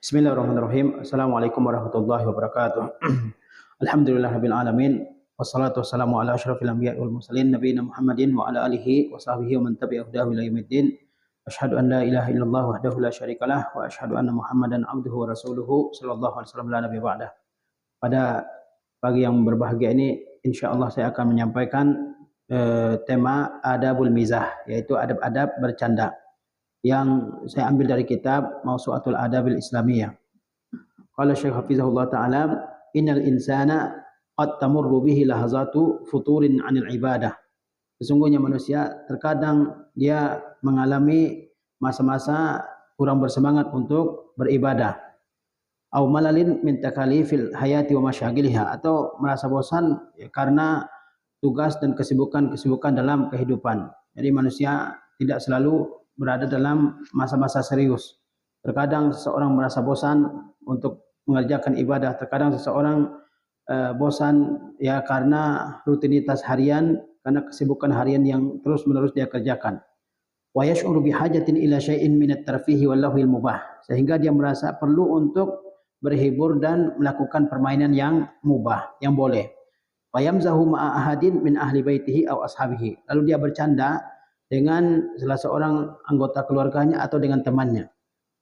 Bismillahirrahmanirrahim. Assalamualaikum warahmatullahi wabarakatuh. Alhamdulillahirabbil alamin. Wassalatu wassalamu ala asyrafil anbiya'i wal mursalin nabiyina Muhammadin wa ala alihi wa sahbihi wa man tabi'ahu ila yaumiddin. Asyhadu an la ilaha illallah wahdahu la syarikalah wa asyhadu anna Muhammadan abduhu wa rasuluhu sallallahu alaihi wasallam la nabiyya ba'dah. Pada pagi yang berbahagia ini insyaallah saya akan menyampaikan tema adabul mizah, yaitu adab-adab bercanda, yang saya ambil dari kitab Mawsu'atul Adabil Islamiyah. Qala Syekh Hafizahullah Ta'ala, innal insana qad tamurru bihi lahazatu futurin 'anil ibadah. Sesungguhnya manusia terkadang dia mengalami masa-masa kurang bersemangat untuk beribadah. Au malalin min takalifil hayati wa masyaghiliha, atau merasa bosan karena tugas dan kesibukan-kesibukan dalam kehidupan. Jadi manusia tidak selalu berada dalam masa-masa serius. Terkadang seseorang merasa bosan untuk mengerjakan ibadah, terkadang seseorang bosan ya karena rutinitas harian, karena kesibukan harian yang terus-menerus dia kerjakan. Wa yash'uru bihajatin ila syai'in minat tarfihi wal lahwil mubah, sehingga dia merasa perlu untuk berhibur dan melakukan permainan yang mubah, yang boleh. Wa yamzahu ma'a ahadin min ahli baitihi aw ashabihi, lalu dia bercanda dengan salah seorang anggota keluarganya atau dengan temannya.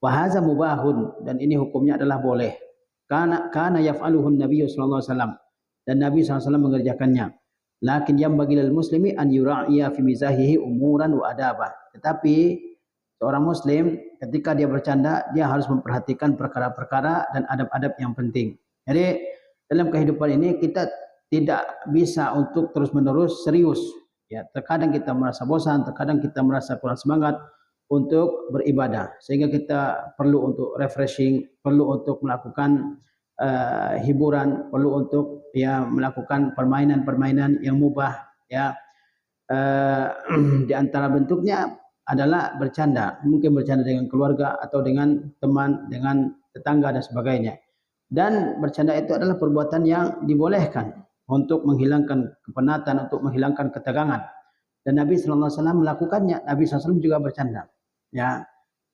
Wa hadza mubahun, dan ini hukumnya adalah boleh. Kana yaf'aluhu Nabi sallallahu alaihi wasallam, dan Nabi sallallahu alaihi wasallam mengerjakannya. Lakin yanbaghi lil muslimi an yura'iya fi mizahihi umuran wa adaba. Tetapi seorang muslim ketika dia bercanda, dia harus memperhatikan perkara-perkara dan adab-adab yang penting. Jadi dalam kehidupan ini kita tidak bisa untuk terus-menerus serius. Ya, terkadang kita merasa bosan, terkadang kita merasa kurang semangat untuk beribadah, sehingga kita perlu untuk refreshing, perlu untuk melakukan hiburan, perlu untuk ya melakukan permainan-permainan yang mubah. Ya, di antara bentuknya adalah bercanda, mungkin bercanda dengan keluarga atau dengan teman, dengan tetangga dan sebagainya. Dan bercanda itu adalah perbuatan yang dibolehkan untuk menghilangkan kepenatan, untuk menghilangkan ketegangan. Dan Nabi sallallahu alaihi wasallam melakukannya. Nabi sallallahu alaihi wasallam juga bercanda. Ya.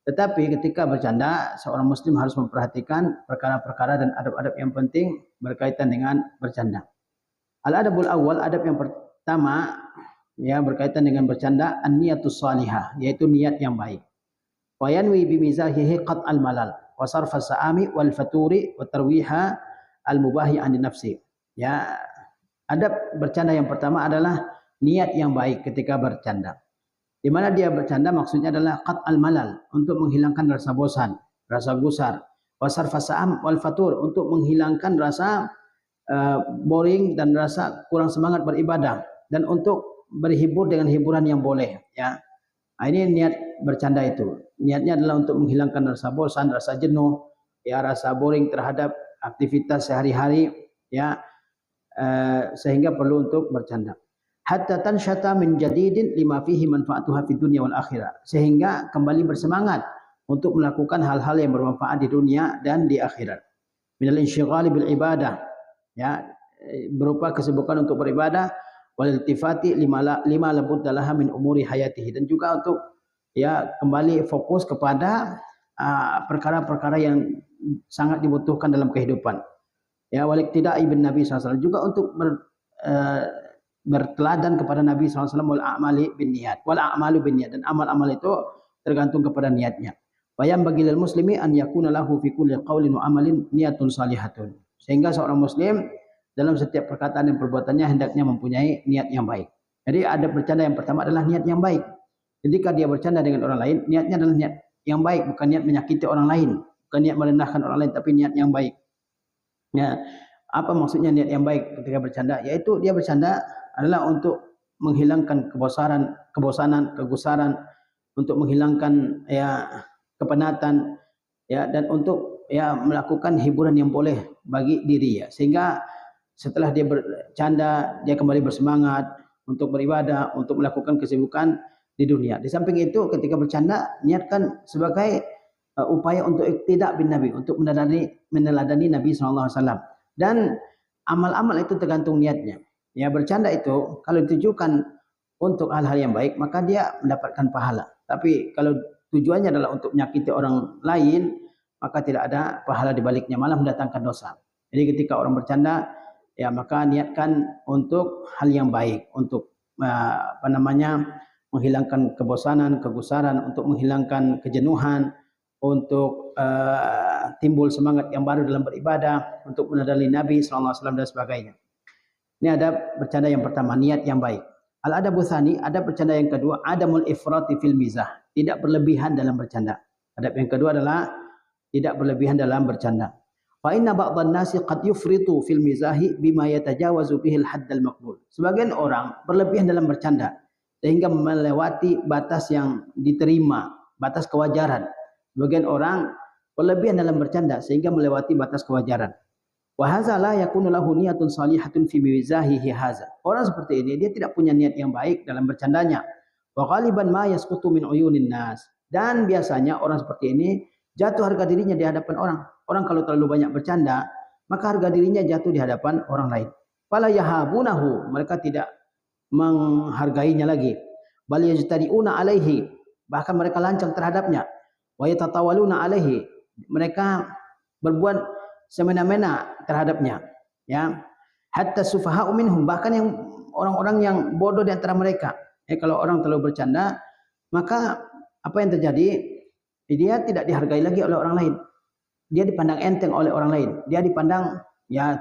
Tetapi ketika bercanda, seorang muslim harus memperhatikan perkara-perkara dan adab-adab yang penting berkaitan dengan bercanda. Al-adabul awal, adab yang pertama ya berkaitan dengan bercanda, an-niyatus salihah, yaitu niat yang baik. Wa yanwi bi mizahihi qat'al malal wa sarfa sa'ami wal faturi wa tarwiha al-mubahi 'an nafsi. Ya, adab bercanda yang pertama adalah niat yang baik ketika bercanda. Di mana dia bercanda maksudnya adalah qat'al malal, untuk menghilangkan rasa bosan, rasa gusar, wasar fasam wal fatur, untuk menghilangkan rasa boring dan rasa kurang semangat beribadah, dan untuk berhibur dengan hiburan yang boleh. Ya, nah, ini niat bercanda itu. Niatnya adalah untuk menghilangkan rasa bosan, rasa jenuh, ya rasa boring terhadap aktivitas sehari-hari, ya. Sehingga perlu untuk bercanda. Hatta tansyata min jadidin lima fihi manfaatuha fid dunya wal akhirah, sehingga kembali bersemangat untuk melakukan hal-hal yang bermanfaat di dunia dan di akhirat. Minal insyighali bil ibadah, ya, berupa kesibukan untuk beribadah, wal iltifati lima labudda laha min umuri hayatihi, dan juga untuk ya kembali fokus kepada perkara-perkara yang sangat dibutuhkan dalam kehidupan. Ya, walik tidak ibn Nabi SAW, juga untuk berteladan kepada Nabi SAW, wal a'mali bin niat, wal a'malu bin niat, dan amal-amal itu tergantung kepada niatnya. Bayam bagilal muslimi an yakuna lahu fi kulli qaulin wa amalin niyatun salihatun, sehingga seorang muslim dalam setiap perkataan dan perbuatannya hendaknya mempunyai niat yang baik. Jadi adab bercanda yang pertama adalah niat yang baik. Ketika dia bercanda dengan orang lain, niatnya adalah niat yang baik, bukan niat menyakiti orang lain, bukan niat merendahkan orang lain, tapi niat yang baik. Ya, apa maksudnya niat yang baik ketika bercanda? Yaitu dia bercanda adalah untuk menghilangkan kebosanan, kegusaran, untuk menghilangkan ya kepenatan, ya, dan untuk ya melakukan hiburan yang boleh bagi diri, ya, sehingga setelah dia bercanda dia kembali bersemangat untuk beribadah, untuk melakukan kesibukan di dunia. Di samping itu ketika bercanda niatkan sebagai upaya untuk iktidak bin Nabi, untuk meneladani Nabi SAW. Dan amal-amal itu tergantung niatnya. Ya, bercanda itu kalau ditujukan untuk hal-hal yang baik, maka dia mendapatkan pahala. Tapi kalau tujuannya adalah untuk menyakiti orang lain, maka tidak ada pahala di baliknya, malah mendatangkan dosa. Jadi ketika orang bercanda, ya maka niatkan untuk hal yang baik, untuk menghilangkan kebosanan, kegusaran, untuk menghilangkan kejenuhan, untuk timbul semangat yang baru dalam beribadah, untuk menadali Nabi SAW dan sebagainya. Ini ada bercanda yang pertama, niat yang baik. Al-adabu tsani, ada bercanda yang kedua, adamul ifrati fil mizah, tidak berlebihan dalam bercanda. Adab yang kedua adalah tidak berlebihan dalam bercanda. Fa inna ba'dhan nasi qad yufritu fil mizahi bima yatajawazu bihi al-hadd al-maqbul. Sebagian orang berlebihan dalam bercanda sehingga melewati batas yang diterima, batas kewajaran. Sebagian orang berlebihan dalam bercanda sehingga melewati batas kewajaran. Wa hadza la yakunu lahu niyatun salihatun fi mizahihi hadza. Orang seperti ini dia tidak punya niat yang baik dalam bercandanya. Wa ghaliban ma yasqutu min uyunin nas. Dan biasanya orang seperti ini jatuh harga dirinya di hadapan orang. Orang kalau terlalu banyak bercanda, maka harga dirinya jatuh di hadapan orang lain. Fala yahabunahu, mereka tidak menghargainya lagi. Bal yajtari'una alaihi, bahkan mereka lancang terhadapnya. Wa yatatawaluna alaihi, mereka berbuat semena-mena terhadapnya, ya. Hatta sufaha'u minhum, bahkan yang orang-orang yang bodoh di antara mereka. Kalau orang terlalu bercanda, maka apa yang terjadi? Dia tidak dihargai lagi oleh orang lain. Dia dipandang enteng oleh orang lain. Dia dipandang ya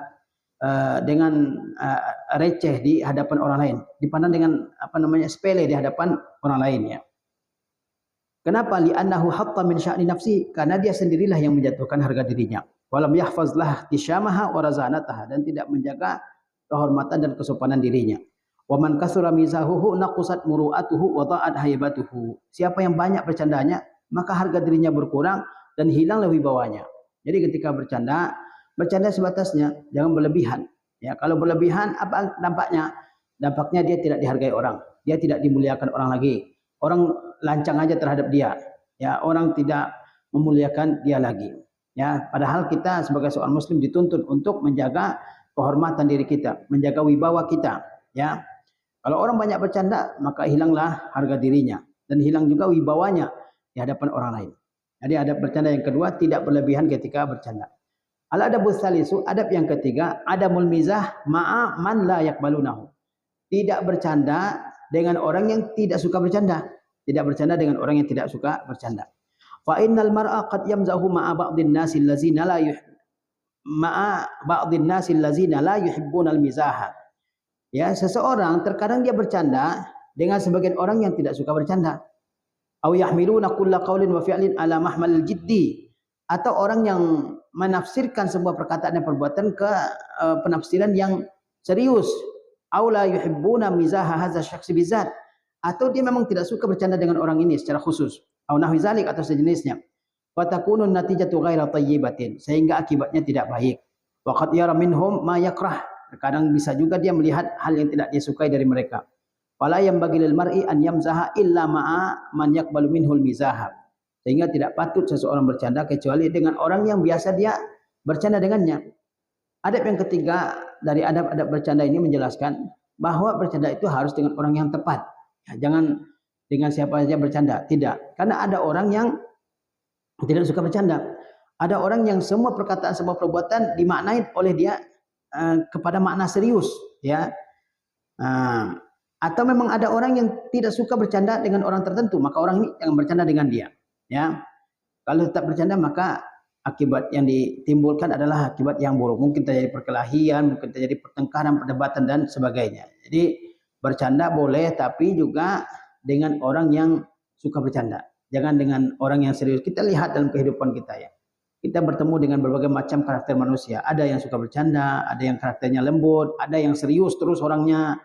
dengan receh di hadapan orang lain. Dipandang dengan sepele di hadapan orang lain, ya. Kenapa? Li'annahu hatta min sya'ni nafsi, karena dia sendirilah yang menjatuhkan harga dirinya. Walam yahfazlah tisyamaha wa razanataha, dan tidak menjaga kehormatan dan kesopanan dirinya. Wa man kasura mizahuhu naqusat muru'atuhu wa ta'at haibatuhu. Siapa yang banyak bercandanya, maka harga dirinya berkurang dan hilanglah wibawanya. Jadi ketika bercanda sebatasnya, jangan berlebihan. Ya, kalau berlebihan apa dampaknya? Dampaknya dia tidak dihargai orang, dia tidak dimuliakan orang lagi. Orang lancang aja terhadap dia. Ya, orang tidak memuliakan dia lagi. Ya, padahal kita sebagai seorang muslim dituntut untuk menjaga kehormatan diri kita, menjaga wibawa kita, ya. Kalau orang banyak bercanda, maka hilanglah harga dirinya dan hilang juga wibawanya di hadapan orang lain. Jadi adab bercanda yang kedua, tidak berlebihan ketika bercanda. Al-adabus salisu, adab yang ketiga, adamul mizah ma'a man la yaqbalunahu. Tidak bercanda dengan orang yang tidak suka bercanda. Tidak bercanda dengan orang yang tidak suka bercanda. Fa innal mar'a qad yamzahu ma'a ba'dhin nasi allazina la yuhibbuna al-mizaha. Ya, seseorang terkadang dia bercanda dengan sebagian orang yang tidak suka bercanda. Aw yahmiluna kulla qaulin wa fi'lin ala mahmalil jiddi, atau orang yang menafsirkan sebuah perkataan dan perbuatan ke penafsiran yang serius. Aw la yuhibbuna mizaha hadza syakhsi bizat, atau dia memang tidak suka bercanda dengan orang ini secara khusus. Aw nahwi zalik, atau sejenisnya. Fa takunun natijatu ghaira thayyibatin, sehingga akibatnya tidak baik. Wa qad yara minhum ma yakrah, terkadang bisa juga dia melihat hal yang tidak dia sukai dari mereka. Fala yanbaghi lil mar'i an yamzaha illa ma'a man yaqbalu minhul mizaha, sehingga tidak patut seseorang bercanda kecuali dengan orang yang biasa dia bercanda dengannya. Adab yang ketiga dari adab-adab bercanda ini menjelaskan bahwa bercanda itu harus dengan orang yang tepat. Ya, jangan dengan siapa saja bercanda, tidak. Karena ada orang yang tidak suka bercanda. Ada orang yang semua perkataan, semua perbuatan dimaknai oleh dia kepada makna serius, ya. Atau memang ada orang yang tidak suka bercanda dengan orang tertentu, maka orang ini jangan bercanda dengan dia, ya. Kalau tetap bercanda, maka akibat yang ditimbulkan adalah akibat yang buruk. Mungkin terjadi perkelahian, mungkin terjadi pertengkaran, perdebatan dan sebagainya. Jadi bercanda boleh, tapi juga dengan orang yang suka bercanda. Jangan dengan orang yang serius. Kita lihat dalam kehidupan kita, ya. Kita bertemu dengan berbagai macam karakter manusia. Ada yang suka bercanda, ada yang karakternya lembut, ada yang serius terus orangnya,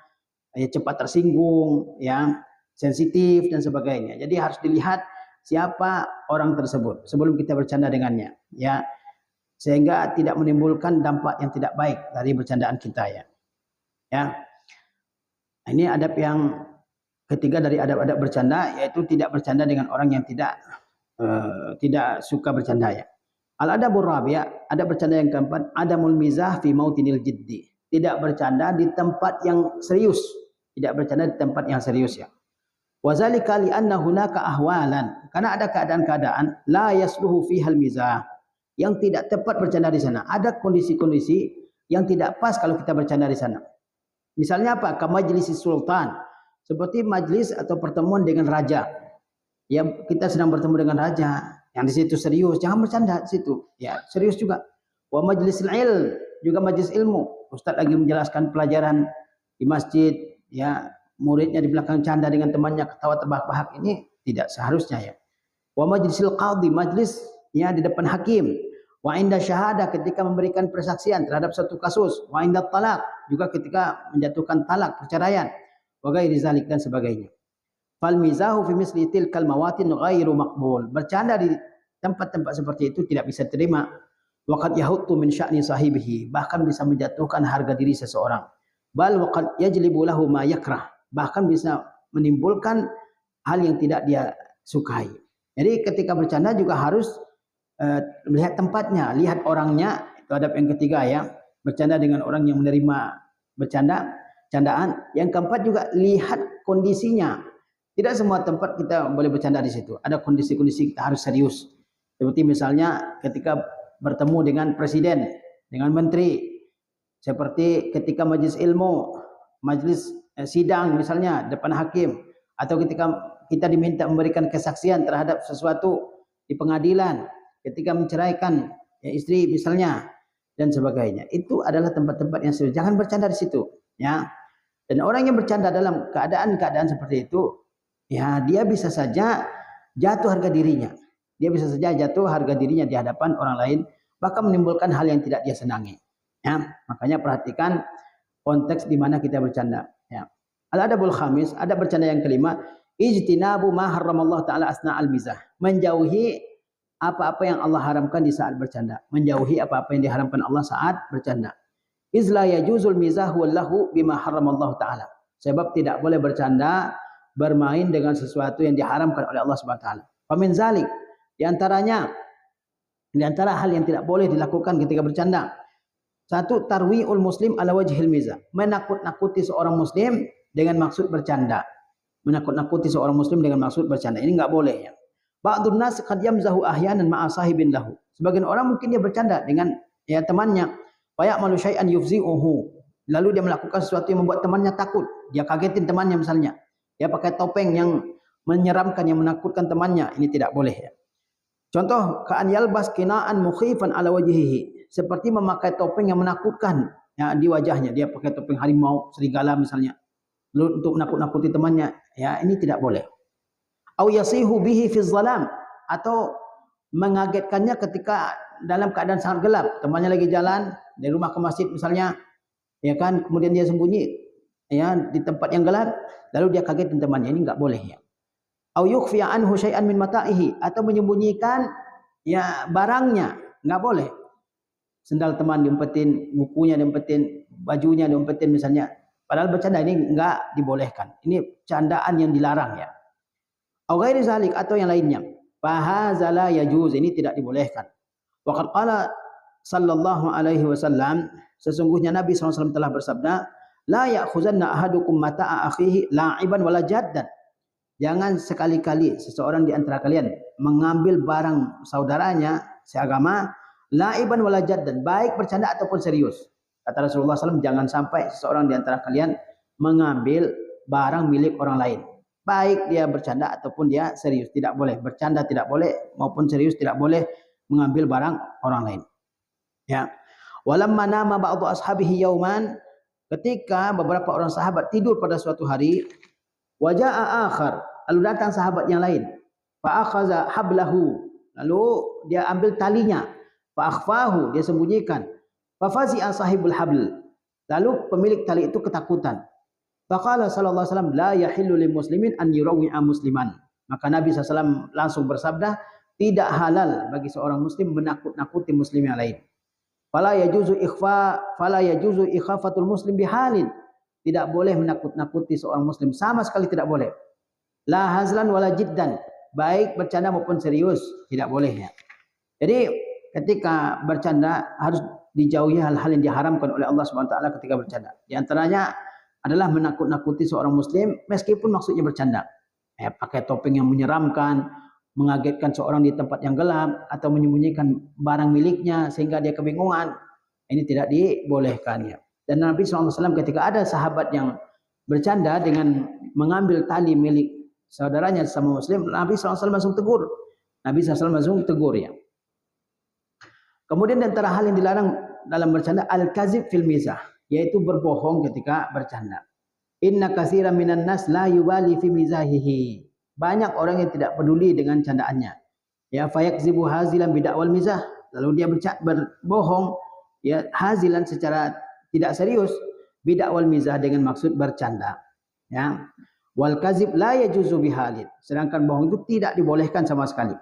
ya, cepat tersinggung, ya, sensitif dan sebagainya. Jadi harus dilihat siapa orang tersebut sebelum kita bercanda dengannya, ya, sehingga tidak menimbulkan dampak yang tidak baik dari bercandaan kita, ya. Ya. Ini adab yang ketiga dari adab-adab bercanda, yaitu tidak bercanda dengan orang yang tidak suka bercanda, ya. Al-adabur rabi', adab bercanda yang keempat, adamul mizah fi mautinil jiddi. Tidak bercanda di tempat yang serius. Tidak bercanda di tempat yang serius, ya. Wa zalika li anna hunaka ahwalan, karena ada keadaan-keadaan la yasluhu fihal mizah, yang tidak tepat bercanda di sana. Ada kondisi-kondisi yang tidak pas kalau kita bercanda di sana. Misalnya apa? Ke majlis sultan, seperti majlis atau pertemuan dengan raja. Ya, kita sedang bertemu dengan raja, yang di situ serius, jangan bercanda di situ. Ya, serius juga. Wa majlisil ilm, juga majlis ilmu. Ustaz lagi menjelaskan pelajaran di masjid, ya, muridnya di belakang canda dengan temannya ketawa terbahak-bahak, ini tidak seharusnya ya. Wa majlisil qadhi, majlis ya di depan hakim. Wa inda syahadah, ketika memberikan persaksian terhadap satu kasus. Wa inda talaq, juga ketika menjatuhkan talak, perceraian. Wa ghairi zalik, dan sebagainya. Fal mizahu fi misli tilkal mawatin ghairu maqbul. Bercanda di tempat-tempat seperti itu tidak bisa terima. Wa qad yahuttu min sya'ni sahibihi, bahkan bisa menjatuhkan harga diri seseorang. Bal wa qad yajlibu lahu ma yakrah, bahkan bisa menimbulkan hal yang tidak dia sukai. Jadi ketika bercanda juga harus melihat tempatnya, lihat orangnya. Itu adab yang ketiga ya, bercanda dengan orang yang menerima candaan. Yang keempat juga lihat kondisinya. Tidak semua tempat kita boleh bercanda di situ. Ada kondisi-kondisi kita harus serius. Seperti misalnya ketika bertemu dengan presiden, dengan menteri, seperti ketika majlis ilmu, majlis sidang misalnya depan hakim, atau ketika kita diminta memberikan kesaksian terhadap sesuatu di pengadilan, ketika menceraikan ya, istri misalnya, dan sebagainya. Itu adalah tempat-tempat yang serius. Jangan bercanda di situ, ya. Dan orang yang bercanda dalam keadaan-keadaan seperti itu, ya, dia bisa saja jatuh harga dirinya. Dia bisa saja jatuh harga dirinya di hadapan orang lain, bahkan menimbulkan hal yang tidak dia senangi. Ya, makanya perhatikan konteks di mana kita bercanda. Ya. Al-adabul khamis, ada bercanda yang kelima, ijtinabu ma harramallahu taala asna al-mizah. Menjauhi apa-apa yang Allah haramkan di saat bercanda. Menjauhi apa-apa yang diharamkan Allah saat bercanda. Izla yajuzul mizah wallahu bima haramallahu ta'ala. Sebab tidak boleh bercanda, bermain dengan sesuatu yang diharamkan oleh Allah Subhanahu wa taala. Famin zalik, di antara hal yang tidak boleh dilakukan ketika bercanda. Satu, tarwi'ul muslim ala wajhil mizah. Menakut-nakuti seorang muslim dengan maksud bercanda. Menakut-nakuti seorang muslim dengan maksud bercanda. Ini enggak boleh ya. Ba'dun nas qad yamzahu ahyanan ma'a sahibin lahu. Sebagian orang mungkin dia bercanda dengan ya temannya. Fa ya'malu syai'an yufzi'uhu. Lalu dia melakukan sesuatu yang membuat temannya takut. Dia kagetin temannya misalnya. Dia pakai topeng yang menyeramkan, yang menakutkan temannya. Ini tidak boleh ya. Contoh, ka'an yalbas kina'an mukhifan ala wajhihi. Seperti memakai topeng yang menakutkan ya, di wajahnya. Dia pakai topeng harimau, serigala misalnya. Lalu untuk menakut-nakuti temannya. Ya, ini tidak boleh. Au yasihu bihi fi zalam, atau mengagetkannya ketika dalam keadaan sangat gelap. Temannya lagi jalan dari rumah ke masjid misalnya, ya kan, kemudian dia sembunyi ya di tempat yang gelap, lalu dia kagetin temannya. Ini enggak boleh ya. Au yukhfi anhu syai'an min mata'ihi, atau menyembunyikan ya barangnya, enggak boleh. Sendal teman diumpetin, bukunya diumpetin, bajunya diumpetin misalnya. Padahal bercanda ini enggak dibolehkan. Ini candaan yang dilarang ya. Au ghairi zalik, atau yang lainnya. Fa hadza la yajuz, ini tidak dibolehkan. Wa qad qala sallallahu alaihi wasallam, sesungguhnya Nabi SAW telah bersabda, la ya'khuzanna ahadukum mata'a akhihi la'iban wala jaddan. Jangan sekali-kali seseorang di antara kalian mengambil barang saudaranya seagama la'iban wala jaddan, baik bercanda ataupun serius. Kata Rasulullah SAW, jangan sampai seseorang di antara kalian mengambil barang milik orang lain. Baik dia bercanda ataupun dia serius, tidak boleh. Bercanda tidak boleh, maupun serius tidak boleh mengambil barang orang lain. Ya. Walamma nama ba'du ashabihi yauman, ketika beberapa orang sahabat tidur pada suatu hari, waja'a akhar, lalu datang sahabat yang lain. Fa akhadha hablahu, lalu dia ambil talinya. Fa akhfahu, dia sembunyikan. Fa fazi'a sahibul habl, lalu pemilik tali itu ketakutan. Faqala sallallahu alaihi wasallam, la yahillu lil muslimin an yurawi'a musliman. Maka Nabi SAW langsung bersabda, tidak halal bagi seorang muslim menakut-nakuti muslim yang lain. Fala yajuzu ikhafatul muslim bihalin. Tidak boleh menakut-nakuti seorang muslim, sama sekali tidak boleh. La hazlan wala jiddan, baik bercanda maupun serius, tidak boleh ya. Jadi ketika bercanda harus dijauhi hal-hal yang diharamkan oleh Allah Subhanahu wa taala ketika bercanda. Di antaranya adalah menakut-nakuti seorang muslim meskipun maksudnya bercanda. Pakai topeng yang menyeramkan, mengagetkan seorang di tempat yang gelap atau menyembunyikan barang miliknya sehingga dia kebingungan. Ini tidak dibolehkan ya. Dan Nabi SAW ketika ada sahabat yang bercanda dengan mengambil tali milik saudaranya sama muslim, Nabi SAW langsung tegur. Nabi SAW langsung tegur ya. Kemudian di antara hal yang dilarang dalam bercanda al-kazib fil mizah, yaitu berbohong ketika bercanda. Inna katsiran minan nas la yubali fi mizahihi. Banyak orang yang tidak peduli dengan candaannya. Ya fayakzibu hazilan bidakwal mizah. Lalu dia berbohong ya hazilan secara tidak serius, bidakwal mizah dengan maksud bercanda. Ya. Wal kazib la yajuzu bihalin. Sedangkan bohong itu tidak dibolehkan sama sekali.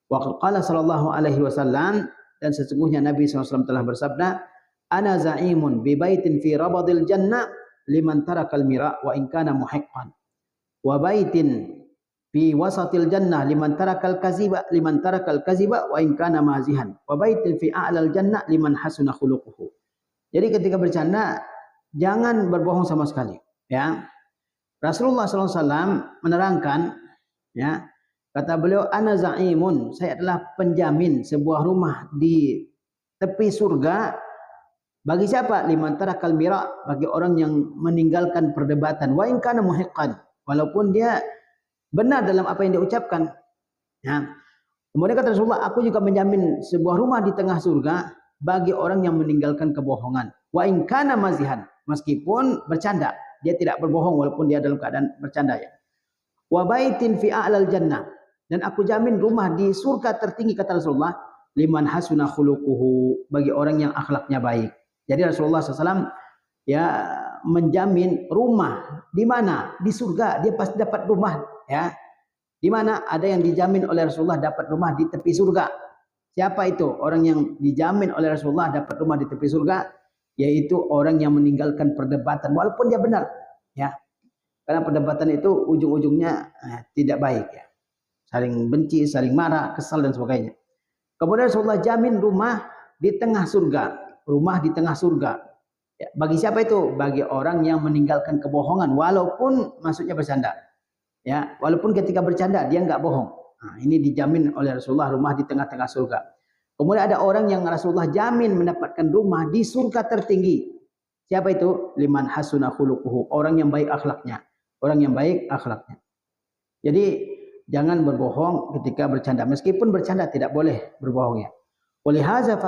Wa qala sallallahu alaihi wasallam, dan sesungguhnya Nabi SAW telah bersabda, ana za'imun bi baitin fi rabadil jannah liman tarakal mira wa in kana muhiqqan, wa baitin fi wasatil jannah liman tarakal kaziba wa in kana mazihan, wa baitin fi a'lal jannah liman hasuna khuluquhu. Jadi ketika bercanda jangan berbohong sama sekali ya. Rasulullah SAW menerangkan ya, kata beliau, ana za'imun, saya adalah penjamin sebuah rumah di tepi surga. Bagi siapa? Liman tarakal mira, bagi orang yang meninggalkan perdebatan. Wa in kana muhiqqan, walaupun dia benar dalam apa yang dia ucapkan. Ya. Kemudian kata Rasulullah, aku juga menjamin sebuah rumah di tengah surga bagi orang yang meninggalkan kebohongan. Wa in kana mazihan, meskipun bercanda, dia tidak berbohong walaupun dia dalam keadaan bercanda ya. Wa baitin fi a'lal jannah, dan aku jamin rumah di surga tertinggi, kata Rasulullah, liman hasuna khuluquhu, bagi orang yang akhlaknya baik. Jadi Rasulullah SAW ya menjamin rumah di mana? Di surga. Dia pasti dapat rumah ya. Di mana ada yang dijamin oleh Rasulullah dapat rumah di tepi surga. Siapa itu? Orang yang dijamin oleh Rasulullah dapat rumah di tepi surga, yaitu orang yang meninggalkan perdebatan walaupun dia benar ya. Karena perdebatan itu ujung-ujungnya tidak baik ya. Saling benci, saling marah, kesal dan sebagainya. Kemudian Rasulullah jamin rumah di tengah surga. Rumah di tengah surga. Ya, bagi siapa itu? Bagi orang yang meninggalkan kebohongan walaupun maksudnya bercanda. Ya, walaupun ketika bercanda dia enggak bohong. Nah, ini dijamin oleh Rasulullah rumah di tengah-tengah surga. Kemudian ada orang yang Rasulullah jamin mendapatkan rumah di surga tertinggi. Siapa itu? Liman hasuna khuluquhu, orang yang baik akhlaknya. Orang yang baik akhlaknya. Jadi jangan berbohong ketika bercanda. Meskipun bercanda tidak boleh berbohong ya. Walihaza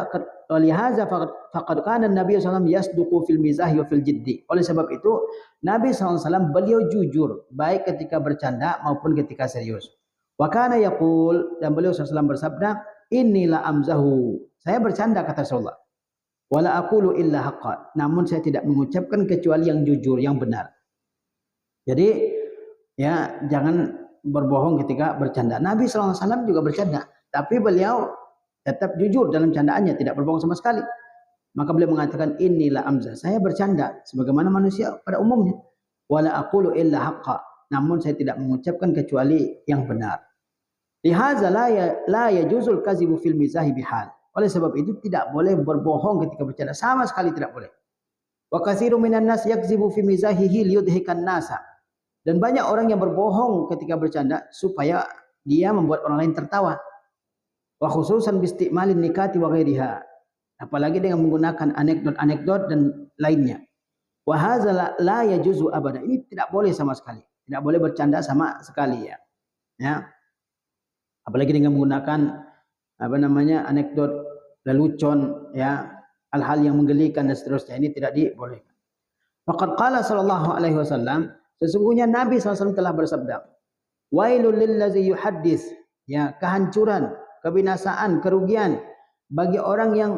faqad kana Nabi SAW yasduqu fil mizahi wa fil jiddi. Oleh sebab itu Nabi SAW beliau jujur baik ketika bercanda maupun ketika serius. Wa kana yaqul, dan beliau SAW bersabda, inilah amzahu, saya bercanda kata Rasulullah. Wala aqulu illa haqqan, namun saya tidak mengucapkan kecuali yang jujur, yang benar. Jadi ya jangan berbohong ketika bercanda. Nabi SAW juga bercanda, tapi beliau tetap jujur dalam candaannya, tidak berbohong sama sekali. Maka beliau mengatakan inilah amzah, saya bercanda sebagaimana manusia pada umumnya. Wala aqulu illa haqqa, namun saya tidak mengucapkan kecuali yang benar. Lihaza la yajuzul kazibu fil mizahi bihal. Oleh sebab itu tidak boleh berbohong ketika bercanda, sama sekali tidak boleh. Wa katsiru minan nas yakzibu fi mizahihi liyudhikan nasa. Dan banyak orang yang berbohong ketika bercanda supaya dia membuat orang lain tertawa. Wa khususan bisti'malin nikati wa ghairiha, apalagi dengan menggunakan anekdot-anekdot dan lainnya. Wa hadza la yajuzu abada, ini tidak boleh sama sekali, tidak boleh bercanda sama sekali ya. Ya. Apalagi dengan menggunakan anekdot, lelucon ya, hal-hal yang menggelikan dan seterusnya, ini tidak dibolehkan. Faqad qala sallallahu alaihi wasallam, sesungguhnya Nabi SAW telah bersabda, wailul lillazi yuhaddits, ya kehancuran, kebinasaan, kerugian bagi orang yang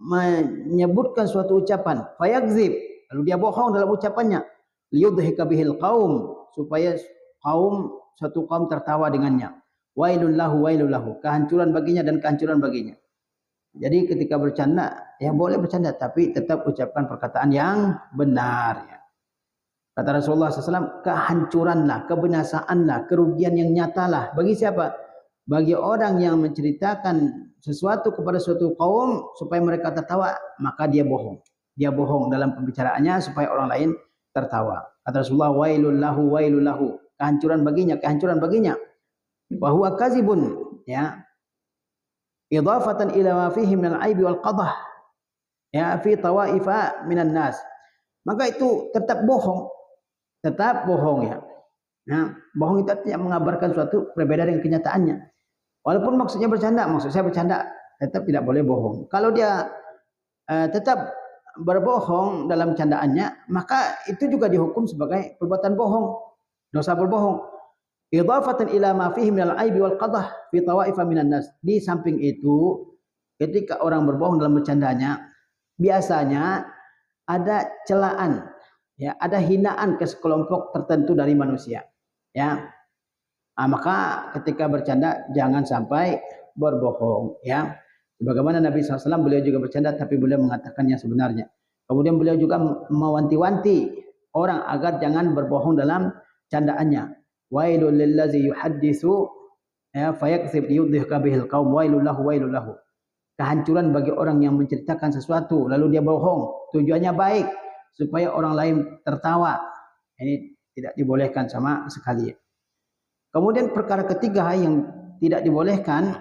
menyebutkan suatu ucapan, fayakzib, lalu dia bohong dalam ucapannya, liyudhika bihil qaum, supaya suatu kaum tertawa dengannya. Wailul lahu, kehancuran baginya dan kehancuran baginya. Jadi ketika bercanda ya boleh bercanda, tapi tetap ucapkan perkataan yang benar ya. Kata Rasulullah SAW, kehancuranlah, kebinasaanlah, kerugian yang nyatalah bagi siapa? Bagi orang yang menceritakan sesuatu kepada suatu kaum supaya mereka tertawa, maka dia bohong. Dia bohong dalam pembicaraannya supaya orang lain tertawa. Kata Rasulullah, wailul lahu, kehancuran baginya. Wa huwa kazibun, ya, idhafatan ila ma fihi min al-aib wal qadah, ya, fi tawaifa minan nas, maka itu tetap bohong, ya. Nah, bohong itu tidak mengabarkan suatu berbeda dengan kenyataannya. Walaupun maksudnya bercanda, maksud saya bercanda, tetap tidak boleh bohong. Kalau dia tetap berbohong dalam candaannya, maka itu juga dihukum sebagai perbuatan bohong, dosa berbohong. Idhafatan ila ma fihi minal aibi wal qadah fi tawaifa minan nas. Di samping itu, ketika orang berbohong dalam bercandanya, biasanya ada celaan, ya, ada hinaan ke sekelompok tertentu dari manusia, ya. Maka ketika bercanda jangan sampai berbohong, ya. Sebagaimana Nabi SAW, beliau juga bercanda tapi beliau mengatakan yang sebenarnya. Kemudian beliau juga mewanti-wanti orang agar jangan berbohong dalam candaannya. Wailul lillazi yuhadditsu, ya, fayakdzib yudhika bihil qaum, wailul lahu. Kehancuran bagi orang yang menceritakan sesuatu lalu dia bohong, tujuannya baik supaya orang lain tertawa. Ini tidak dibolehkan sama sekali. Kemudian perkara ketiga yang tidak dibolehkan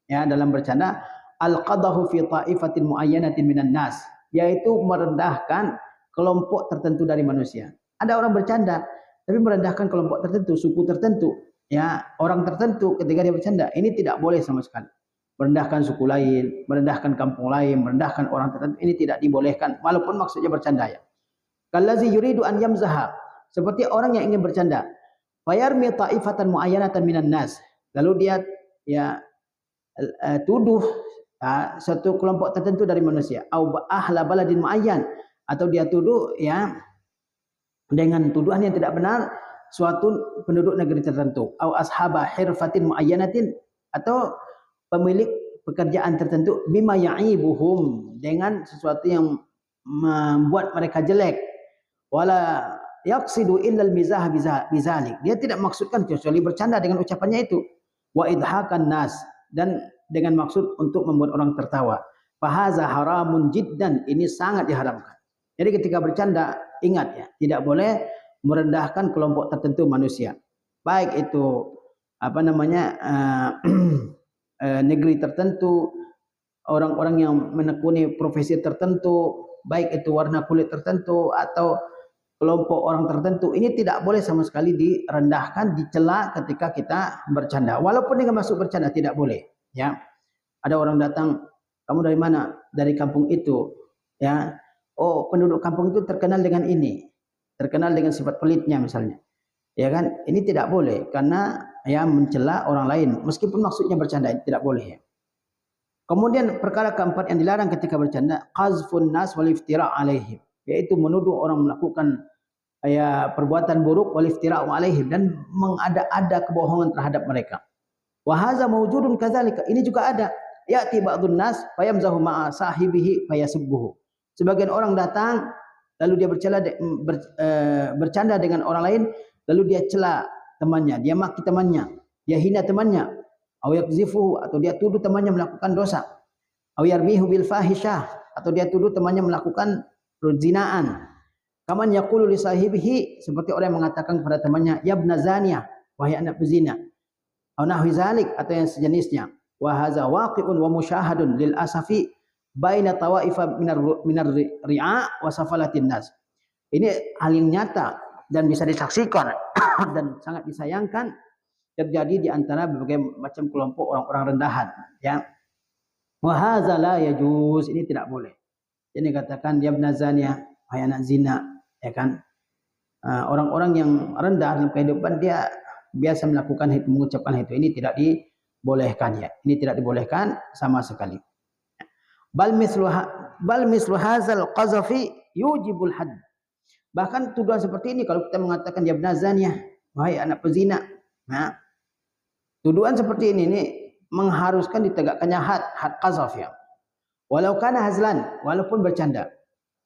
ya dalam bercanda, al-qadahu fi ta'ifatin muayyanatin minan nas, yaitu merendahkan kelompok tertentu dari manusia. Ada orang bercanda tapi merendahkan kelompok tertentu, suku tertentu, ya, orang tertentu ketika dia bercanda. Ini tidak boleh sama sekali. Merendahkan suku lain, merendahkan kampung lain, merendahkan orang tertentu, ini tidak dibolehkan walaupun maksudnya bercanda, ya. Kallazi yuridu an yamzaha, seperti orang yang ingin bercanda. Fayarmi ta'ifatan mu'ayyanatan minan nas, lalu dia, ya, tuduh satu kelompok tertentu dari manusia, au ahla baladin mu'ayyan, atau dia tuduh, ya, dengan tuduhan yang tidak benar suatu penduduk negeri tertentu, au ashaba hirfatin mu'ayyanatin, atau pemilik pekerjaan tertentu, bima ya'ibuhum, dengan sesuatu yang membuat mereka jelek, wala yaqsidu illa al-mizah bizalik, dia tidak maksudkan kecuali bercanda dengan ucapannya itu, wa idhakan nas, dan dengan maksud untuk membuat orang tertawa. Fahaza haramun jiddan, ini sangat diharamkan. Jadi ketika bercanda ingat, ya, tidak boleh merendahkan kelompok tertentu manusia, baik itu negeri tertentu, orang-orang yang menekuni profesi tertentu, baik itu warna kulit tertentu atau kelompok orang tertentu. Ini tidak boleh sama sekali direndahkan, dicela ketika kita bercanda. Walaupun dengan maksud bercanda tidak boleh, ya. Ada orang datang, kamu dari mana? Dari kampung itu, ya. Oh, penduduk kampung itu terkenal dengan ini, terkenal dengan sifat pelitnya misalnya, ya kan? Ini tidak boleh karena, ya, mencela orang lain meskipun maksudnya bercanda, tidak boleh, ya. Kemudian perkara keempat yang dilarang ketika bercanda, qazfun nas wal iftira' alaihim, yaitu menuduh orang melakukan, ya, perbuatan buruk, wal iftira'u alaihim, dan mengada-ada kebohongan terhadap mereka. Wa hadza mawjudun kadzalika, ini juga ada. Ya'ti ba'dun nas fayamzahu ma'a sahibihi fayasubbuhu. Sebagian orang datang lalu dia bercanda dengan orang lain, lalu dia cela temannya, dia maki temannya, dia hina temannya, aw yakzifuhu, atau dia tuduh temannya melakukan dosa, aw yarmihu bil fahisyah, atau dia tuduh temannya melakukan perzinaan. Kaman yaqulu li sahibihi, seperti orang yang mengatakan kepada temannya, ya ibna zaniyah, wahai anak pezina, aw nahwi zalik, atau yang sejenisnya. Wa hadza waqi'un wa musyahadun lil asafi baina tawaifa minar ri'a wa safalatin nas. Ini hal yang nyata dan bisa disaksikan dan sangat disayangkan terjadi di antara berbagai macam kelompok orang-orang rendahan, ya. Wa hadza la yajuz, ini tidak boleh. Jadi katakan ya ibna zaniyah, wahai anak zina, ya kan? Orang-orang yang rendah dalam kehidupan dia biasa melakukan itu, mengucapkan itu, ini tidak dibolehkan, ya. Ini tidak dibolehkan sama sekali. Bal mislu hadzal qazafi yujibul hadd. Bahkan tuduhan seperti ini, kalau kita mengatakan ya ibn zaniyah, wahai anak pezina, nah, tuduhan seperti ini mengharuskan ditegakkannya had qazaf, ya. Walau kana hazlan, walaupun bercanda.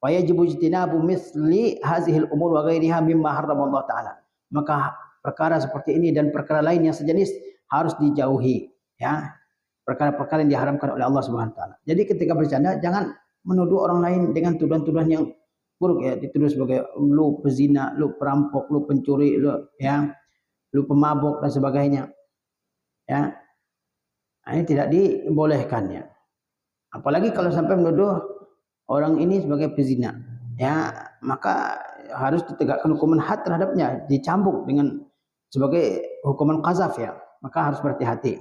Wa yajibu ijtinabu misli hazihil umur wa ghairiha mimma harramallahu taala. Maka perkara seperti ini dan perkara lain yang sejenis harus dijauhi, ya. Perkara-perkara yang diharamkan oleh Allah Subhanahu wa taala. Jadi ketika bercanda jangan menuduh orang lain dengan tuduhan-tuduhan yang buruk, ya. Dituduh sebagai lu pezina, lu perampok, lu pencuri, lu, ya, lu pemabuk dan sebagainya, ya. Ini tidak dibolehkan ya. Apalagi kalau sampai menuduh orang ini sebagai pezina, ya maka harus ditegakkan hukuman had terhadapnya, dicambuk dengan sebagai hukuman qazaf ya. Maka harus berhati-hati.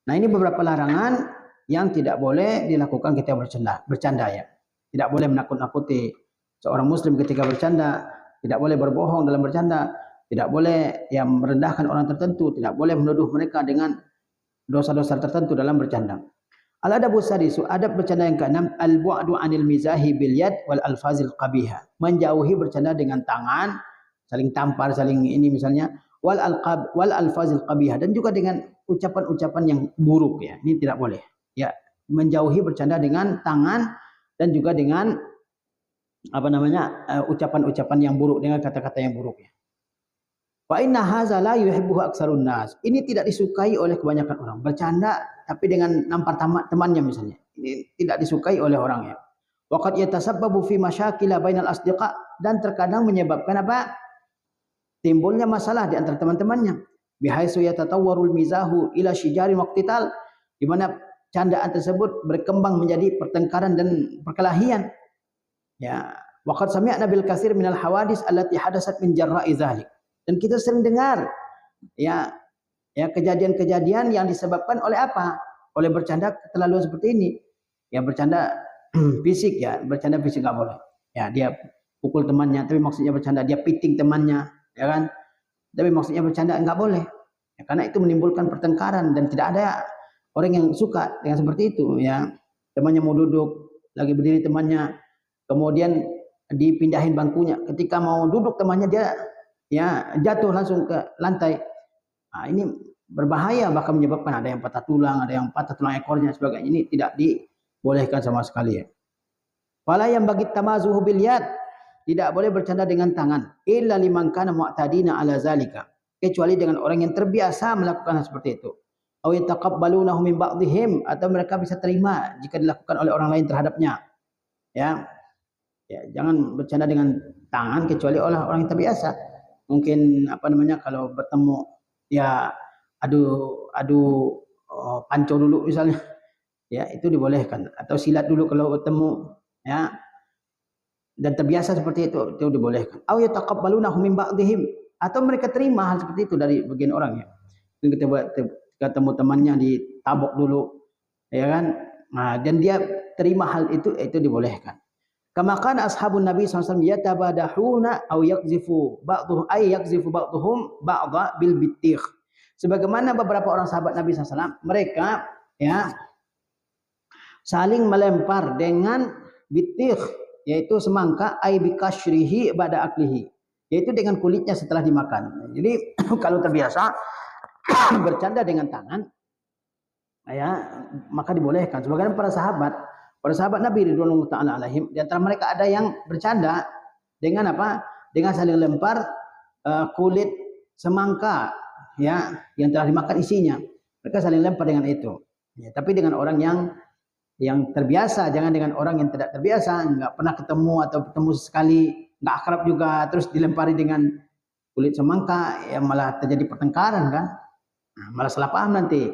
Nah ini beberapa larangan yang tidak boleh dilakukan ketika bercanda ya. Tidak boleh menakut-nakuti seorang muslim ketika bercanda, tidak boleh berbohong dalam bercanda, tidak boleh yang merendahkan orang tertentu, tidak boleh menuduh mereka dengan dosa-dosa tertentu dalam bercanda. Al-adabu sadisu, adab bercanda yang keenam, al-bu'du 'anil mizahi bil yad wal alfazil qabihah. Menjauhi bercanda dengan tangan, saling tampar, saling ini misalnya, wal alfazil qabihah, dan juga dengan ucapan-ucapan yang buruk ya. Ini tidak boleh. Ya, menjauhi bercanda dengan tangan dan juga dengan ucapan-ucapan yang buruk, dengan kata-kata yang buruk ya. Fa inna hadza la yuhibbuhu aktsarun nas. Ini tidak disukai oleh kebanyakan orang. Bercanda tapi dengan nampar temannya misalnya. Ini tidak disukai oleh orang ya. Wa qad yatasabbabu fi masyakil bainal asdiqa, dan terkadang menyebabkan apa? Timbulnya masalah di antara teman-temannya. Bihaitsu yatatawwarul mizahu ila syijarin waqtital, di mana candaan tersebut berkembang menjadi pertengkaran dan perkelahian. Ya, wa qad sami'na bil katsir minal hawadis allati hadatsat min jarra'i dzalik. Dan kita sering dengar ya kejadian-kejadian yang disebabkan oleh apa? Oleh bercanda keterlaluan seperti ini. Ya bercanda fisik ya, bercanda fisik enggak boleh. Ya dia pukul temannya tapi maksudnya bercanda, dia piting temannya, ya kan? Tapi maksudnya bercanda enggak boleh. Ya, karena itu menimbulkan pertengkaran dan tidak ada orang yang suka dengan seperti itu ya. Temannya mau duduk, lagi berdiri temannya, kemudian dipindahin bangkunya. Ketika mau duduk temannya dia ya jatuh langsung ke lantai. Nah, ini berbahaya, bahkan menyebabkan ada yang patah tulang, ada yang patah tulang ekornya sebagainya. Ini tidak dibolehkan sama sekali ya. Fala yang bagi tamazuhu bil yad, tidak boleh bercanda dengan tangan illa liman kana mu'tadina ala zalika, kecuali dengan orang yang terbiasa melakukan hal seperti itu. Aw yataqabbalunahu min ba'dihim, atau mereka bisa terima jika dilakukan oleh orang lain terhadapnya. Ya. Ya, jangan bercanda dengan tangan kecuali oleh orang yang terbiasa. Mungkin kalau bertemu ya adu panco dulu misalnya, ya itu dibolehkan, atau silat dulu kalau bertemu ya, dan terbiasa seperti itu dibolehkan. Aw yataqabbalunahu min ba'dihim, atau mereka terima hal seperti itu dari bagian orang ya. Ketika ketemu temannya ditabok dulu ya kan, nah, dan dia terima hal itu dibolehkan. Kama kana ashabun Nabi SAW yatabadahuna aw yakzifu ba'dhum ba'dha bil bittikh. Sebagaimana beberapa orang sahabat Nabi SAW, mereka ya saling melempar dengan bittikh, yaitu semangka, ay bikashrihi ba'da aklihi, yaitu dengan kulitnya setelah dimakan. Jadi kalau terbiasa bercanda dengan tangan ya, maka dibolehkan. Sebagaimana para sahabat Nabi radhiyallahu taala alaihim, di antara mereka ada yang bercanda dengan apa? Dengan saling lempar kulit semangka ya yang telah dimakan isinya. Mereka saling lempar dengan itu. Ya, tapi dengan orang yang terbiasa, jangan dengan orang yang tidak terbiasa, enggak pernah ketemu atau ketemu sekali, enggak akrab juga, terus dilempari dengan kulit semangka, ya malah terjadi pertengkaran kan? Nah, malah salah paham nanti.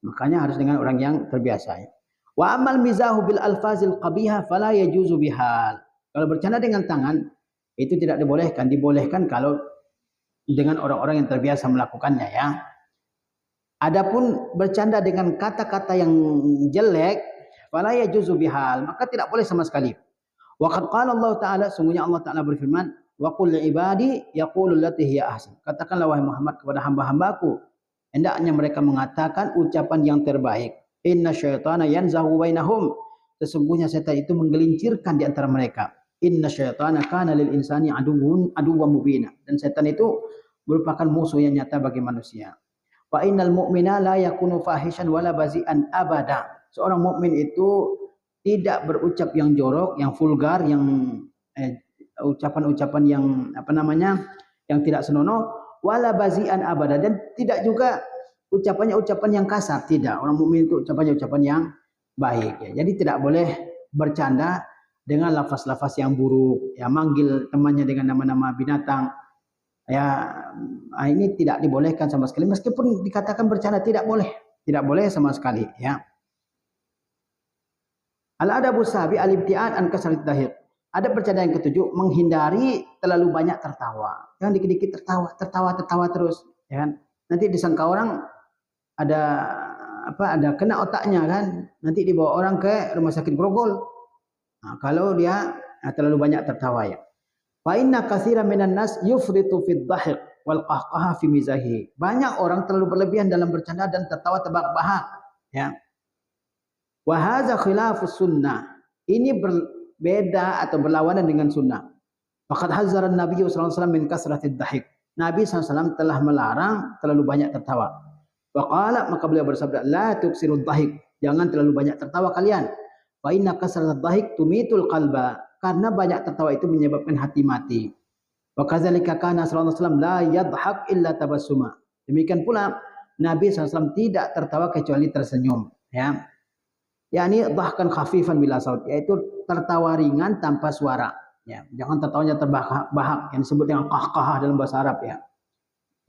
Makanya harus dengan orang yang terbiasa ya. Wa amal mizahu bil alfazil qabiha fala yajuzu bihal. Kalau bercanda dengan tangan itu tidak dibolehkan. Dibolehkan kalau dengan orang-orang yang terbiasa melakukannya ya. Adapun bercanda dengan kata-kata yang jelek, fala yajuzu bihal, maka tidak boleh sama sekali. Wa qad qala Allah Ta'ala, sungguhnya Allah Ta'ala berfirman, wa qul li ibadi yaqulu allati hiya ahsan. Katakanlah wahai Muhammad kepada hamba-hambaku, hendaknya mereka mengatakan ucapan yang terbaik. Inna syaitana yanzahu bainahum. Sesungguhnya setan itu menggelincirkan di antara mereka. Inna syaitana kana lil insani aduwwun mubina. Dan setan itu merupakan musuh yang nyata bagi manusia. Wa innal mu'mina la yakunu fahishan wala bazi'an abada. Seorang mukmin itu tidak berucap yang jorok, yang vulgar, yang ucapan-ucapan yang yang tidak senonoh, wala bazi'an abada, dan tidak juga ucapannya ucapan yang kasar, tidak. Orang mukmin itu ucapannya ucapan yang baik ya. Jadi tidak boleh bercanda dengan lafaz-lafaz yang buruk, ya manggil temannya dengan nama-nama binatang. Ya, ini tidak dibolehkan sama sekali, meskipun dikatakan bercanda tidak boleh. Tidak boleh sama sekali, ya. Al-adabu sabi al-ibtiad an kasrat dahik. Ada percandaan yang ketujuh, menghindari terlalu banyak tertawa. Jangan dikit-dikit tertawa terus, ya kan? Nanti disangka orang ada ada kena otaknya kan, nanti dibawa orang ke rumah sakit Grogol. Nah, kalau dia terlalu banyak tertawa ya. Fa inna katsiran minan nas yufritu fid dhahik wal qahqaha fi mizahi. Banyak orang terlalu berlebihan dalam bercanda dan tertawa terbahak-bahak, ya. Wa hadza khilafus sunnah. Ini berbeda atau berlawanan dengan sunnah. Faqad hazzara an-nabiy sallallahu alaihi wasallam min kasratid dhahik. Nabi SAW telah melarang terlalu banyak tertawa. Waqala, maka beliau bersabda, la tuksirud dhahik, jangan terlalu banyak tertawa kalian. Fa inna kasratad dhahik tumitul qalba, karena banyak tertawa itu menyebabkan hati mati. Wa kadzalika kana sallallahu alaihi wasallam la yadhhak illa tabassuma. Demikian pula Nabi SAW tidak tertawa kecuali tersenyum, ya. yakni dhahkan khafifan bila saut, yaitu tertawa ringan tanpa suara, ya. Jangan tertawanya terbahak-bahak yang disebut dengan qahqahah dalam bahasa Arab, ya.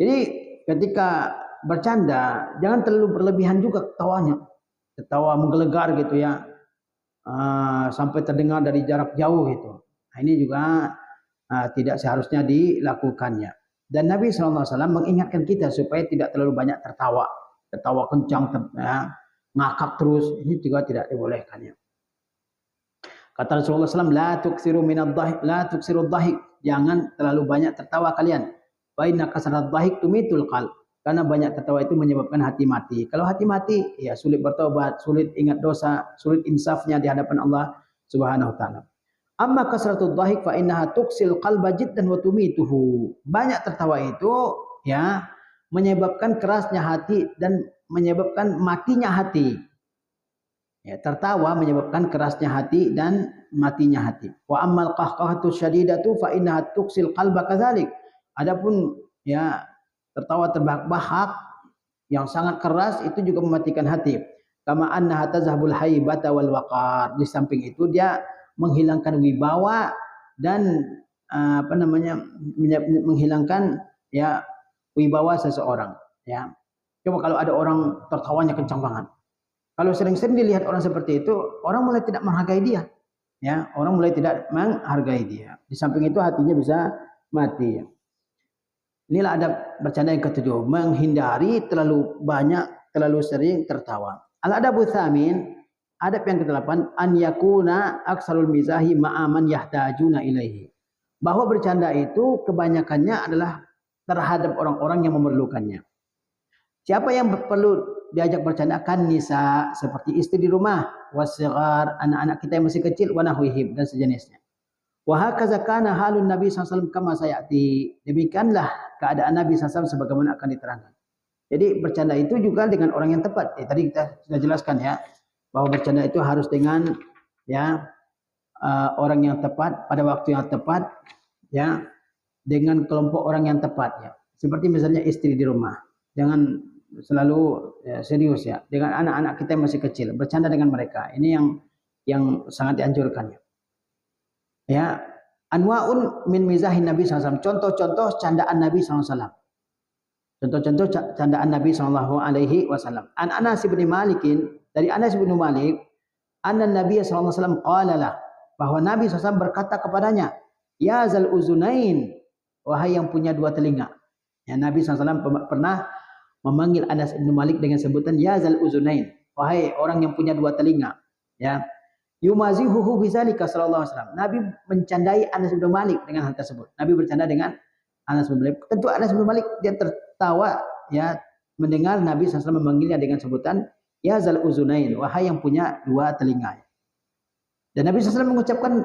Jadi ketika bercanda jangan terlalu berlebihan juga ketawanya, tertawa menggelegar gitu, ya, sampai terdengar dari jarak jauh gitu. Nah, ini juga tidak seharusnya dilakukannya. Dan Nabi SAW mengingatkan kita supaya tidak terlalu banyak tertawa kencang, ya, ngakak terus, ini juga tidak dibolehkannya. Kata Rasulullah SAW, la tuksiru minad dhahik, la tuksiru dhahik, jangan terlalu banyak tertawa kalian. Fa inna kasrat dhahik tumitul qalb, karena banyak tertawa itu menyebabkan hati mati. Kalau hati mati, ya sulit bertobat, sulit ingat dosa, sulit insafnya di hadapan Allah Subhanahu wa taala. Amma kasratud dhahik fa innaha tuksil qalba jiddan wa tumituhu. Banyak tertawa itu, ya, menyebabkan kerasnya hati dan menyebabkan matinya hati. Ya, tertawa menyebabkan kerasnya hati dan matinya hati. Wa ammal qahqahatu syadidatu fa innaha tuksil qalba kadzalik. Adapun, ya, tertawa terbahak-bahak yang sangat keras itu juga mematikan hati. Kama annaha tazhabul haibata wal waqar. Di samping itu dia menghilangkan wibawa dan menghilangkan, ya, wibawa seseorang, ya. Coba kalau ada orang tertawanya kencang banget, kalau sering-sering dilihat orang seperti itu, orang mulai tidak menghargai dia, ya, orang mulai tidak menghargai dia. Di samping itu hatinya bisa mati, ya. Inilah adab bercanda yang ketujuh, menghindari terlalu banyak, terlalu sering tertawa. Al-adabu tsamin, adab yang kedelapan, an yakuna aksarul mizahi ma'aman yahtajuna ilaihi. Bahwa bercanda itu kebanyakannya adalah terhadap orang-orang yang memerlukannya. Siapa yang perlu diajak bercanda? Kan nisa, seperti istri di rumah, wasighar, anak-anak kita yang masih kecil, wa nahwihim, dan sejenisnya. Wa hakaza kana halun Nabi SAW kama sayati. Demikianlah keadaan Nabi SAW sebagaimana akan diterangkan. Jadi bercanda itu juga dengan orang yang tepat. Tadi kita sudah jelaskan, ya, bahwa bercanda itu harus dengan, ya, orang yang tepat pada waktu yang tepat, ya, dengan kelompok orang yang tepat, ya. Seperti misalnya istri di rumah, jangan selalu, ya, serius, ya, dengan anak-anak kita yang masih kecil, bercanda dengan mereka. Ini yang sangat dianjurkan, ya. Ya, anwaun min mizahin Nabi SAW. Contoh-contoh candaan Nabi SAW. Contoh-contoh candaan Nabi SAW. An Anas bin Malikin, dari Anas bin Malik, anna Nabi SAW qala lah, bahwa Nabi SAW berkata kepadanya, ya zal uzunain, wahai yang punya dua telinga. Ya, Nabi SAW pernah memanggil Anas bin Malik dengan sebutan ya zal uzunain, wahai orang yang punya dua telinga, ya. Yumazihuhu bizalika sallallahu alaihi wasallam. Nabi mencandai Anas bin Malik dengan hal tersebut. Nabi bercanda dengan Anas bin Malik. Tentu Anas bin Malik dia tertawa, ya, mendengar Nabi SAW memanggilnya dengan sebutan ya zal uzunain, wahai yang punya dua telinga. Dan Nabi SAW mengucapkan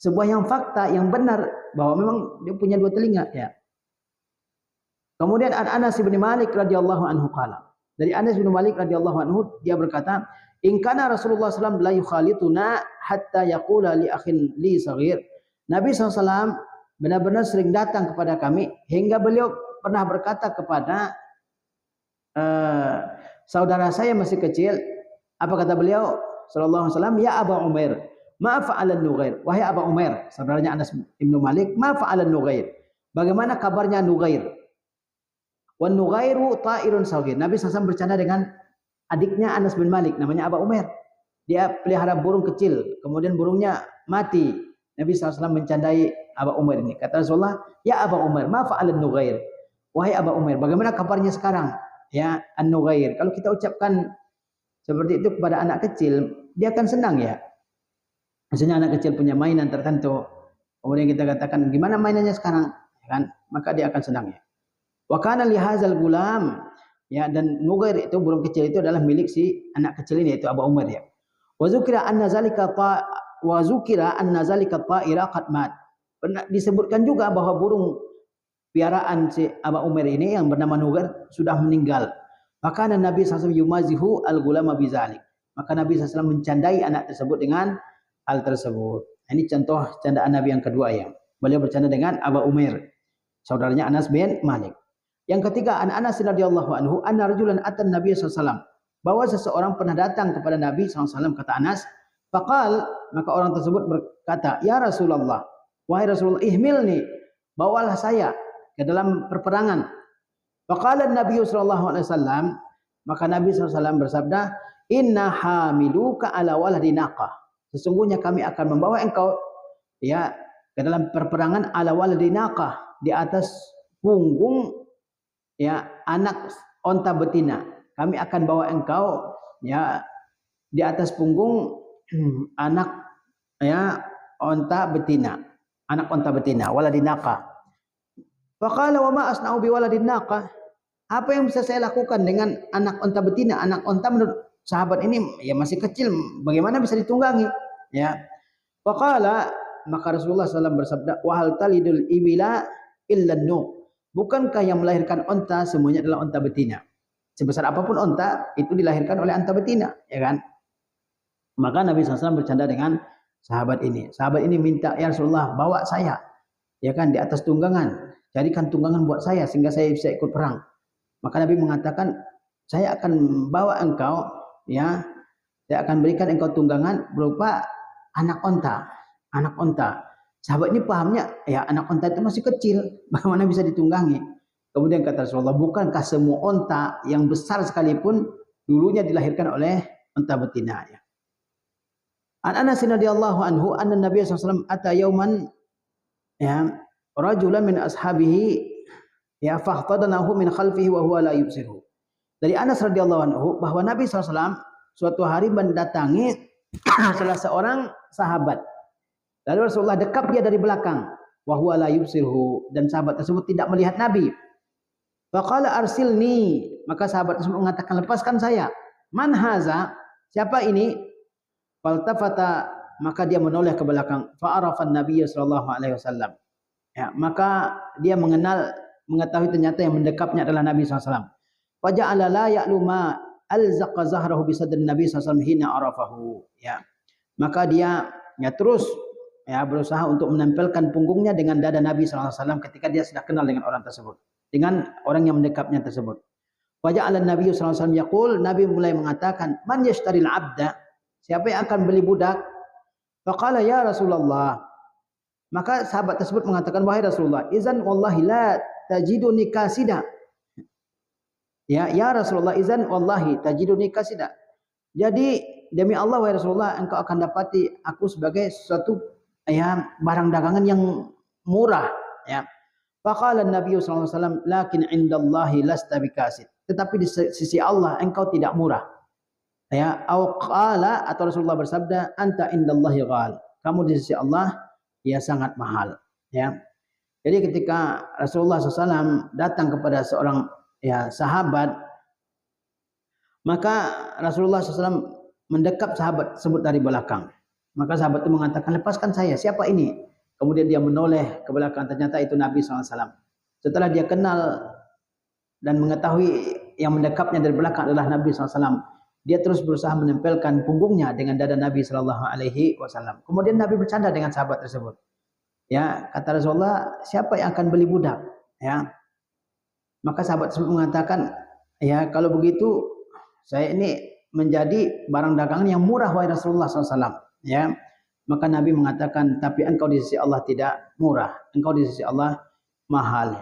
sebuah yang fakta, yang benar, bahwa memang dia punya dua telinga, ya. Kemudian Anas bin Malik radhiyallahu anhu qala. Dari Anas bin Malik radhiyallahu anhu, dia berkata, in kana Rasulullah SAW la yukhalituna hatta yaqula li akhin li saghir. Nabi SAW benar-benar sering datang kepada kami hingga beliau pernah berkata kepada saudara saya masih kecil. Apa kata beliau sallallahu alaihi wasallam? Ya Aba Umair, ma fa'alan Nughair. Wahai Aba Umair, saudaranya Anas bin Malik, ma fa'alan Nughair. Bagaimana kabarnya Nughair? Wan Nughairu ta'irun saghir. Nabi SAW bercanda dengan adiknya Anas bin Malik, namanya Aba Umair. Dia pelihara burung kecil, kemudian burungnya mati. Nabi SAW mencandai Aba Umair ini. Kata Rasulullah, ya Aba Umair, ma fa'alan Nughair. Wahai Aba Umair, bagaimana kabarnya sekarang? Ya, An-Nughair. Kalau kita ucapkan seperti itu kepada anak kecil, dia akan senang ya. Misalnya anak kecil punya mainan tertentu, kemudian kita katakan, gimana mainannya sekarang? Ya kan? Maka dia akan senang ya. Wa kana li hadzal gulam, ya, dan Nughair itu burung kecil itu adalah milik si anak kecil ini, yaitu Aba Umair ya. Wa zukira anna zalika ta'ira qad mat. Pernah disebutkan juga bahwa burung piaraan si Aba Umair ini yang bernama Nughair sudah meninggal. Maka Nabi SAW yumazihu al-gulama bizalik. Maka Nabi SAW mencandai anak tersebut dengan hal tersebut. Ini contoh candaan Nabi yang kedua ya. Beliau bercanda dengan Aba Umair, saudaranya Anas bin Malik. Yang ketiga, an Anas radhiyallahu anhu anna rajulan atan Nabi SAW. Bahwa seseorang pernah datang kepada Nabi SAW, kata Anas. Faqal, maka orang tersebut berkata, ya Rasulullah, wahai Rasulullah, ihmilni, bawalah saya ke dalam perperangan. Faqala Nabi sallallahu alaihi wasallam, maka Nabi SAW bersabda, inna hamiluka ala waladi naqah. Sesungguhnya kami akan membawa engkau ya ke dalam perperangan ala waladi naqah, di atas punggung ya anak onta betina. Kami akan bawa engkau ya di atas punggung anak ya onta betina, anak onta betina, waladi naqah. Faqala wa ma asna'u bi waladi naqah? Apa yang bisa saya lakukan dengan anak onta betina? Anak onta menurut sahabat ini ya masih kecil, bagaimana bisa ditunggangi? Ya. Faqala, maka Rasulullah SAW bersabda, wa hal talidul ibila illa nuq. Bukankah yang melahirkan onta semuanya adalah onta betina? Sebesar apapun onta itu dilahirkan oleh onta betina, ya kan? Maka Nabi SAW bercanda dengan sahabat ini. Sahabat ini minta, ya Rasulullah, bawa saya, ya kan, di atas tunggangan. Jadikan tunggangan buat saya sehingga saya bisa ikut perang. Maka Nabi mengatakan, saya akan bawa engkau, ya, saya akan berikan engkau tunggangan berupa anak onta, anak onta. Sahabat ini pahamnya, ya anak onta itu masih kecil, bagaimana bisa ditunggangi? Kemudian kata Rasulullah, bukankah semua onta yang besar sekalipun dulunya dilahirkan oleh onta betina? Ya. An Anas radhiyallahu anhu anna Nabi SAW ata yauman ya rajulan min ashabihi ya fahtadanahu min khalfihi wa huwa la yubsiru. Dari Anas radhiyallahu anhu bahwa Nabi SAW suatu hari mendatangi salah seorang sahabat. Lalu Rasulullah dekap dia dari belakang, wa huwa la yubsiru, dan sahabat tersebut tidak melihat Nabi. Faqala arsilni, maka sahabat tersebut mengatakan, lepaskan saya. Man haza? Siapa ini? Faltafata, maka dia menoleh ke belakang. Fa'arafan Nabi sallallahu alaihi wasallam. Ya, maka dia mengetahui ternyata yang mendekapnya adalah Nabi SAW. Faja'ala la ya'luma alzaqa zahrahu bisadri Nabi SAW hina arafahu. Ya. Maka dia ya terus ya berusaha untuk menempelkan punggungnya dengan dada Nabi SAW ketika dia sudah kenal dengan orang tersebut, dengan orang yang mendekapnya tersebut. Faja'ala Nabi SAW yaqul, Nabi mulai mengatakan, man yashtaril abda? Siapa yang akan beli budak? Faqala ya Rasulullah. Maka sahabat tersebut mengatakan, wahai Rasulullah, izan wallahi la tajiduni kasida. Ya Rasulullah, izan wallahi tajiduni kasida. Jadi demi Allah wahai Rasulullah, engkau akan dapati aku sebagai suatu ya barang dagangan yang murah, ya. Faqala Nabi sallallahu alaihi wasallam, lakin indallahi lasta bikasid. Tetapi di sisi Allah engkau tidak murah. Ya, au qala, atau Rasulullah bersabda, anta indallahi ghal. Kamu di sisi Allah ya sangat mahal, ya. Jadi ketika Rasulullah SAW datang kepada seorang ya sahabat, maka Rasulullah SAW mendekap sahabat tersebut dari belakang. Maka sahabat itu mengatakan, lepaskan saya, siapa ini? Kemudian dia menoleh ke belakang, ternyata itu Nabi SAW. Setelah dia kenal dan mengetahui yang mendekapnya dari belakang adalah Nabi SAW, dia terus berusaha menempelkan punggungnya dengan dada Nabi SAW. Kemudian Nabi bercanda dengan sahabat tersebut. Ya, kata Rasulullah, siapa yang akan beli budak? Ya, maka sahabat tersebut mengatakan, ya kalau begitu saya ini menjadi barang dagangan yang murah wahai Rasulullah SAW. Ya, maka Nabi mengatakan, tapi engkau di sisi Allah tidak murah, engkau di sisi Allah mahal.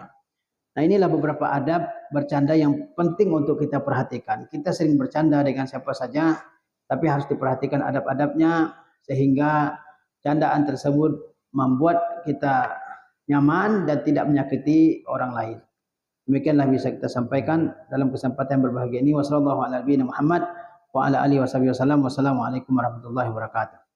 Nah inilah beberapa adab bercanda yang penting untuk kita perhatikan. Kita sering bercanda dengan siapa saja, tapi harus diperhatikan adab-adabnya sehingga candaan tersebut membuat kita nyaman dan tidak menyakiti orang lain. Demikianlah bisa kita sampaikan dalam kesempatan berbahagia ini. Wassalamualaikum warahmatullahi wabarakatuh.